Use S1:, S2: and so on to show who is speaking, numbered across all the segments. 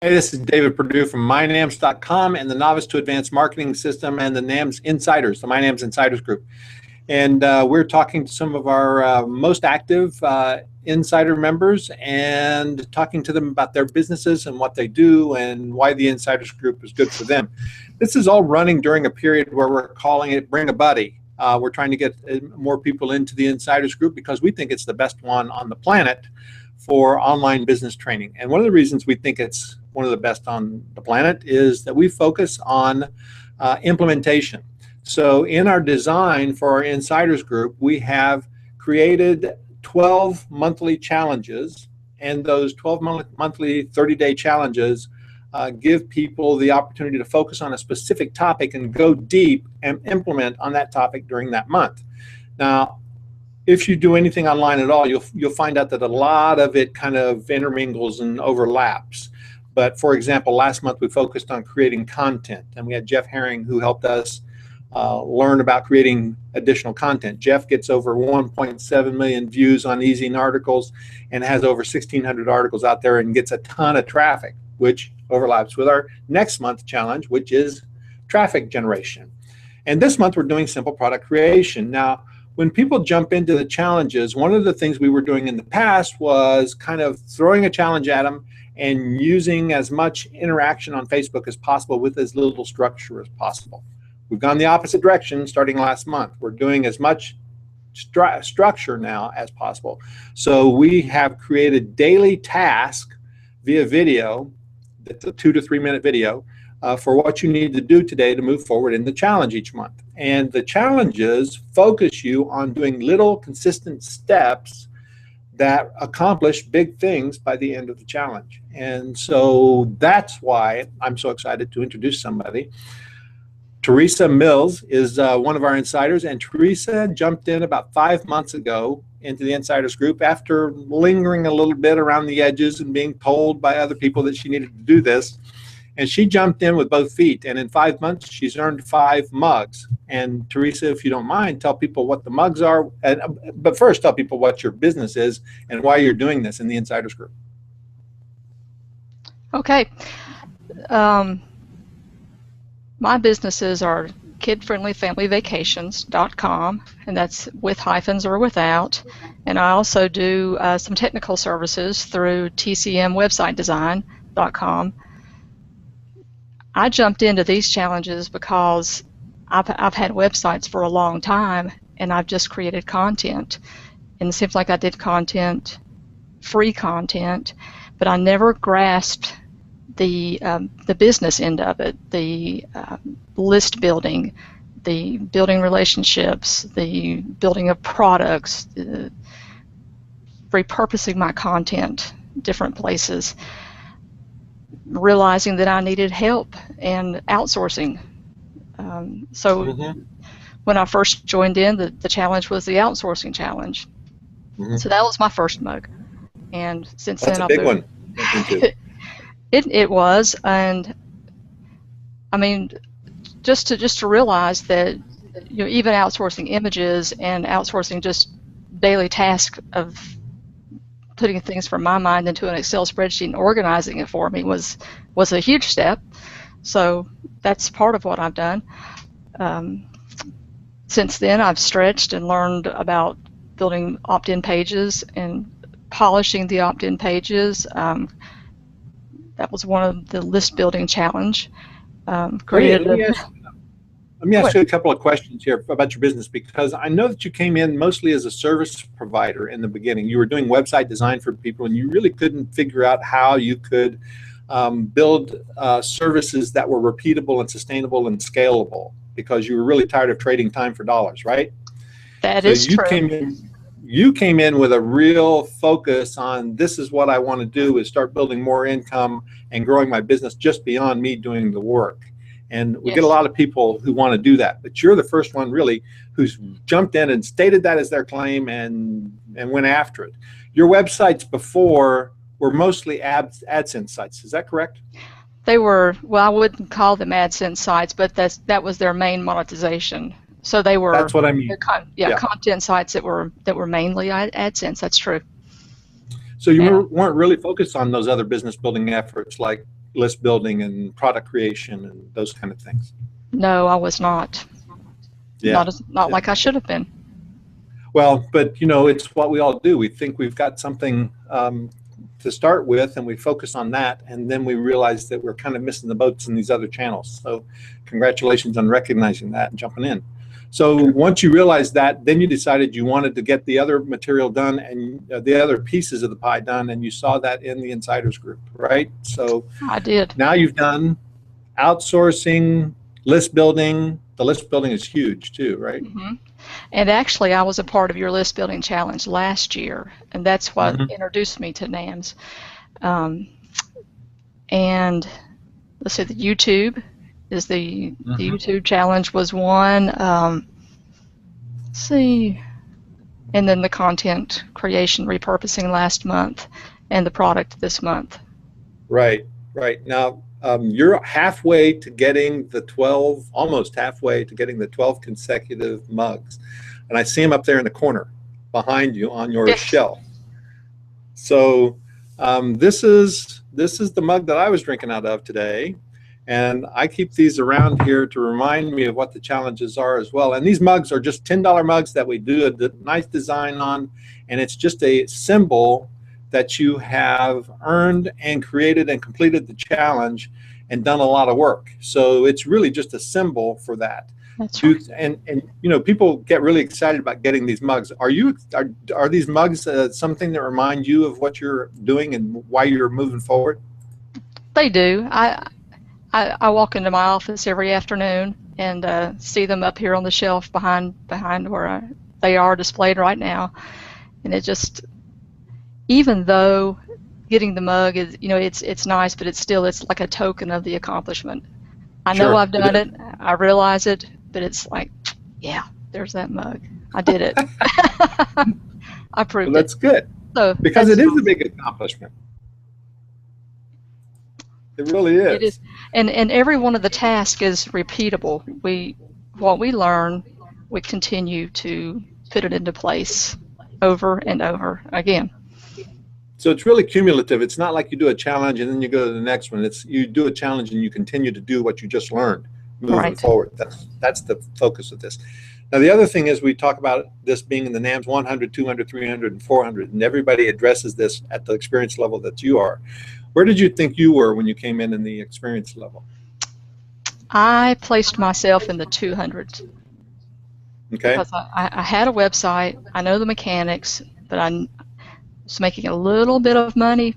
S1: Hey, this is David Perdue from MyNAMS.com and the Novice to Advanced Marketing System and the NAMS Insiders, the MyNAMS Insiders Group. And we're talking to some of our most active insider members and talking to them about their businesses and what they do and why the Insiders Group is good for them. This is all running during a period where we're calling it Bring a Buddy. We're trying to get more people into the Insiders Group because we think it's the best one on the planet for online business training. And one of the reasons we think it's one of the best on the planet is that we focus on implementation. So in our design for our Insiders Group, we have created 12 monthly challenges, and those 12 monthly 30-day challenges give people the opportunity to focus on a specific topic and go deep and implement on that topic during that month. Now, if you do anything online at all, you'll find out that a lot of it kind of intermingles and overlaps. But for example, last month we focused on creating content, and we had Jeff Herring who helped us learn about creating additional content. Jeff gets over 1.7 million views on Easy articles and has over 1,600 articles out there and gets a ton of traffic, which overlaps with our next month challenge, which is traffic generation. And this month we're doing simple product creation. Now, when people jump into the challenges, one of the things we were doing in the past was kind of throwing a challenge at them and using as much interaction on Facebook as possible with as little structure as possible. We've gone the opposite direction starting last month. We're doing as much structure now as possible. So we have created daily tasks via video, that's a 2 to 3 minute video, for what you need to do today to move forward in the challenge each month. And the challenges focus you on doing little consistent steps that accomplish big things by the end of the challenge. And so that's why I'm so excited to introduce somebody. Teresa Mills is one of our insiders, and Teresa jumped in about 5 months ago into the Insiders Group after lingering a little bit around the edges and being told by other people that she needed to do this. And she jumped in with both feet, and in 5 months she's earned 5 mugs. And Teresa, if you don't mind, tell people what the mugs are, but first tell people what your business is and why you're doing this in the Insiders Group.
S2: Okay. My businesses are kidfriendlyfamilyvacations.com, and that's with hyphens or without. And I also do some technical services through tcmwebsitedesign.com. I jumped into these challenges because I've had websites for a long time, and I've just created content. And it seems like I did content, free content, but I never grasped the business end of it, the list building, the building relationships, the building of products, the repurposing my content different places, realizing that I needed help and outsourcing. When I first joined in, the challenge was the outsourcing challenge. So that was my first mug. And since
S1: then, that's a big one.
S2: It was, and I mean, just to realize that, you know, even outsourcing images and outsourcing just daily tasks of putting things from my mind into an Excel spreadsheet and organizing it for me was a huge step. So that's part of what I've done. Since then, I've stretched and learned about building opt-in pages and polishing the opt-in pages. That was one of the list building challenge.
S1: Let me ask you a couple of questions here about your business, because I know that you came in mostly as a service provider in the beginning. You were doing website design for people, and you really couldn't figure out how you could build services that were repeatable and sustainable and scalable, because you were really tired of trading time for dollars, right?
S2: That is true.
S1: You came in with a real focus on, this is what I want to do, is start building more income and growing my business just beyond me doing the work. And we get a lot of people who want to do that, but you're the first one really who's jumped in and stated that as their claim and went after it. Your websites before were mostly AdSense sites, is that correct?
S2: They were, well, I wouldn't call them AdSense sites, but that was their main monetization. So they were.
S1: That's what I mean.
S2: Content sites that were mainly AdSense. That's true.
S1: So you weren't really focused on those other business building efforts like list building and product creation and those kind of things?
S2: No, I was not.
S1: Yeah.
S2: Not like I should have been.
S1: Well, but you know, it's what we all do. We think we've got something to start with, and we focus on that, and then we realize that we're kind of missing the boats in these other channels. So congratulations on recognizing that and jumping in. So once you realized that, then you decided you wanted to get the other material done and the other pieces of the pie done, and you saw that in the Insiders Group, right? So
S2: I did.
S1: now you've done outsourcing, list building. The list building is huge too, right?
S2: Mm-hmm. And actually, I was a part of your list building challenge last year, and that's what introduced me to NAMS. And let's see, the YouTube is the YouTube challenge was one. Let's see, and then the content creation repurposing last month, and the product this month.
S1: Right, right. Now you're halfway to getting the 12, almost halfway to getting the 12 consecutive mugs, and I see them up there in the corner behind you on your shelf. So this is the mug that I was drinking out of today, and I keep these around here to remind me of what the challenges are as well. And these mugs are just $10 mugs that we do a nice design on, and it's just a symbol that you have earned and created and completed the challenge and done a lot of work. So it's really just a symbol for that.
S2: That's right.
S1: And you know, people get really excited about getting these mugs. Are these mugs something that remind you of what you're doing and why you're moving forward?
S2: They do. I walk into my office every afternoon and see them up here on the shelf behind where they are displayed right now, and it just, even though getting the mug is, you know, it's nice, but it's like a token of the accomplishment. I know I've done it. I realize it, but it's like, yeah, there's that mug. I did it. I proved it.
S1: That's good.
S2: So
S1: because it is a big accomplishment. It really is.
S2: It is, and every one of the tasks is repeatable. What we learn, we continue to put it into place over and over again.
S1: So it's really cumulative. It's not like you do a challenge and then you go to the next one. It's you do a challenge and you continue to do what you just learned moving forward. That's the focus of this. Now the other thing is we talk about this being in the NAMS 100, 200, 300, and 400, and everybody addresses this at the experience level that you are. Where did you think you were when you came in the experience level?
S2: I placed myself in the 200s.
S1: Okay.
S2: Because I had a website, I know the mechanics, but I was making a little bit of money,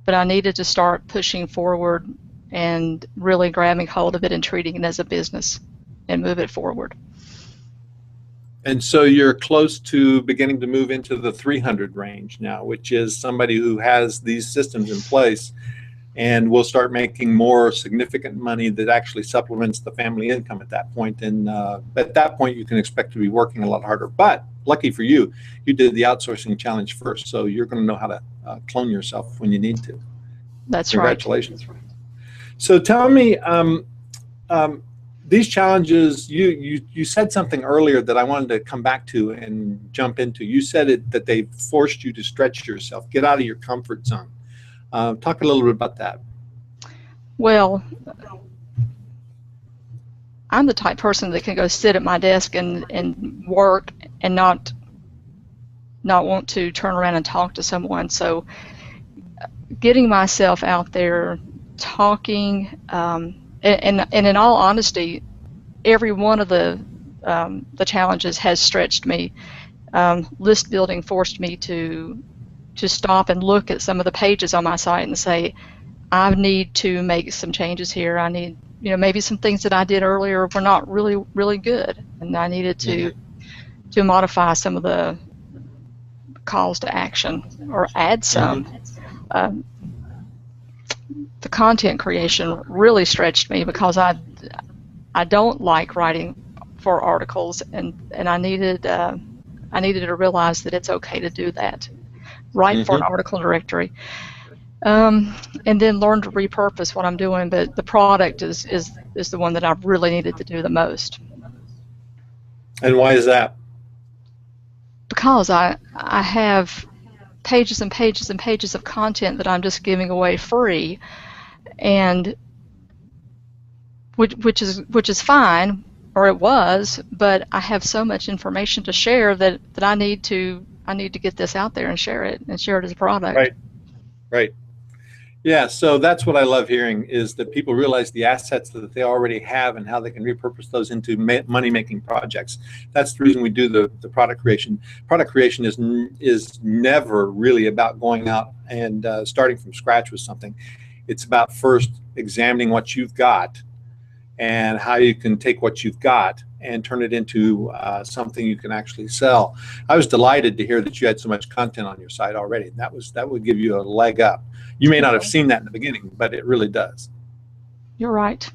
S2: but I needed to start pushing forward and really grabbing hold of it and treating it as a business and move it forward.
S1: And so you're close to beginning to move into the 300 range now, which is somebody who has these systems in place and will start making more significant money that actually supplements the family income at that point. And at that point, you can expect to be working a lot harder. But lucky for you, you did the outsourcing challenge first, so you're going to know how to clone yourself when you need to.
S2: That's
S1: Congratulations. Right. So tell me, these challenges, you said something earlier that I wanted to come back to and jump into. You said that they forced you to stretch yourself, get out of your comfort zone. Talk a little bit about that.
S2: Well, I'm the type person that can go sit at my desk and work and not want to turn around and talk to someone. So getting myself out there, talking, and in all honesty, every one of the challenges has stretched me. List building forced me to stop and look at some of the pages on my site and say, I need to make some changes here. I need, maybe some things that I did earlier were not really good, and I needed to modify some of the calls to action or add some. The content creation really stretched me because I don't like writing for articles, and I needed to realize that it's okay to do that. Write for an article directory, and then learn to repurpose what I'm doing. But the product is the one that I really needed to do the most.
S1: And why is that?
S2: Because I have pages and pages and pages of content that I'm just giving away free, and which is fine, or it was, but I have so much information to share that I need to get this out there and share it as a product.
S1: Right. Right. Yeah, so that's what I love hearing, is that people realize the assets that they already have and how they can repurpose those into money-making projects. That's the reason we do the product creation. Product creation is never really about going out and starting from scratch with something. It's about first examining what you've got and how you can take what you've got and turn it into something you can actually sell. I was delighted to hear that you had so much content on your site already. That would give you a leg up. You may not have seen that in the beginning, but it really does.
S2: You're right.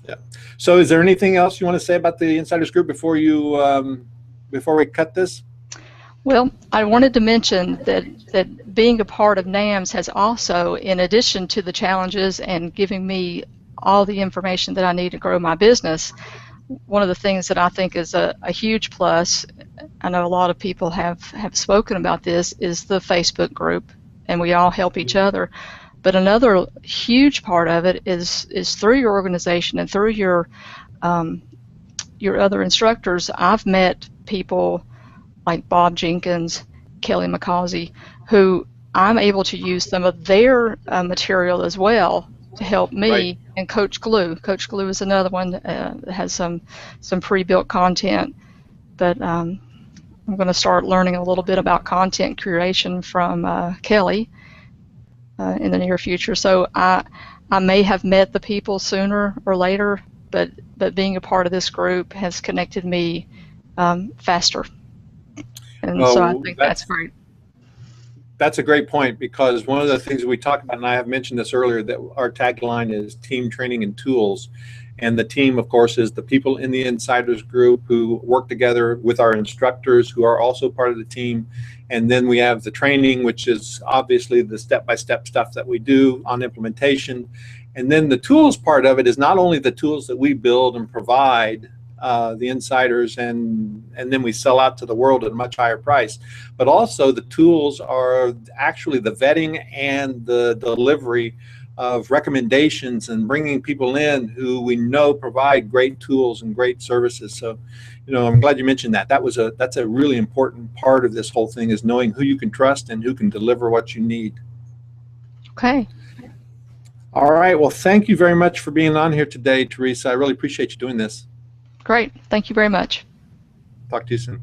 S1: Yeah. So is there anything else you want to say about the Insiders Group before we cut this?
S2: Well, I wanted to mention that being a part of NAMS has also, in addition to the challenges and giving me all the information that I need to grow my business, one of the things that I think is a huge plus, I know a lot of people have spoken about this, is the Facebook group, and we all help each other. But another huge part of it is through your organization and through your other instructors. I've met people like Bob Jenkins, Kelly McCausey, who I'm able to use some of their material as well to help me.
S1: Right.
S2: And Coach Glue. Coach Glue is another one that has some pre-built content. But I'm going to start learning a little bit about content creation from Kelly in the near future. So I may have met the people sooner or later, but being a part of this group has connected me faster. And so I think that's great.
S1: That's a great point, because one of the things that we talked about, and I have mentioned this earlier, that our tagline is team training and tools. And the team, of course, is the people in the Insiders Group who work together with our instructors who are also part of the team. And then we have the training, which is obviously the step-by-step stuff that we do on implementation. And then the tools part of it is not only the tools that we build and provide the insiders, and then we sell out to the world at a much higher price, but also the tools are actually the vetting and the delivery of recommendations and bringing people in who we know provide great tools and great services. So, I'm glad you mentioned that. That's a really important part of this whole thing, is knowing who you can trust and who can deliver what you need.
S2: Okay.
S1: All right. Well, thank you very much for being on here today, Teresa. I really appreciate you doing this.
S2: Great. Thank you very much.
S1: Talk to you soon.